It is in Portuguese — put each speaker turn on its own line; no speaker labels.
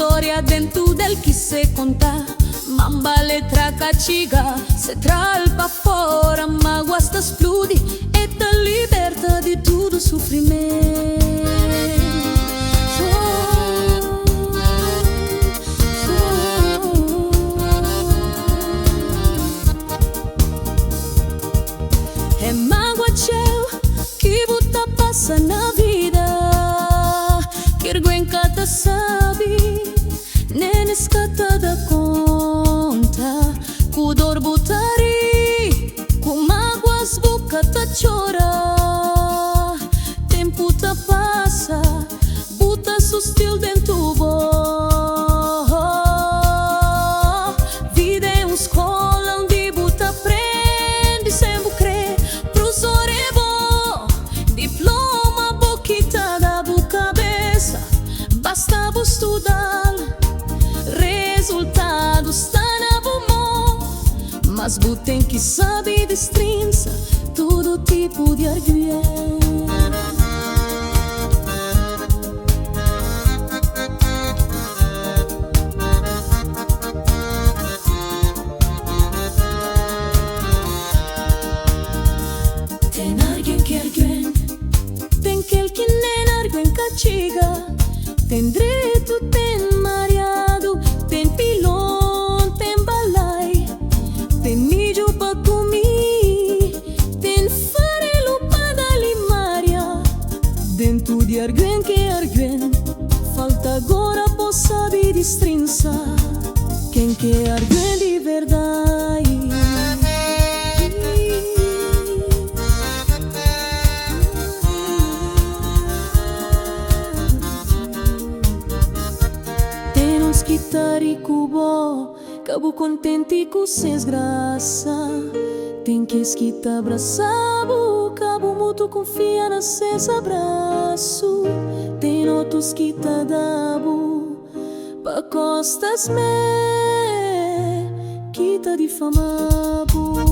storia dentro del chi se conta. Mamba letra caciga, se tralpa fora, ma guasta esplode e te liberta di tutto soffrimento. E mágoa c'è chi butta passa na vida, che erguen cata sabi, nene scatta da conta, cu dor butari, cu mágoa sbuca ta chora, tempo ta passa, butta su stil dentro bo. Vida è un scola onde butta prendi sempre cre, professore bo, diploma boquita da bu cabeça, basta bu estudar, resultado está na bu mão, mas bu tem que saber destrinça todo tipo de argumento. Tem alguém que arguen, tem aquele que nem arguen cachiga, tem direito, tem mariado, tem pilão, tem balai, tem milho pra comer, tem farelo pra dar limária. Dentro de arguen que arguen, falta agora por saber destrinça quem que arguen de verdade. Que tá rico bo, cabo contente com seus graça. Tem que esquita abraçado, cabo muito confia na seus abraço. Tem outros que tá dabo, pa costas me, que tá difamado.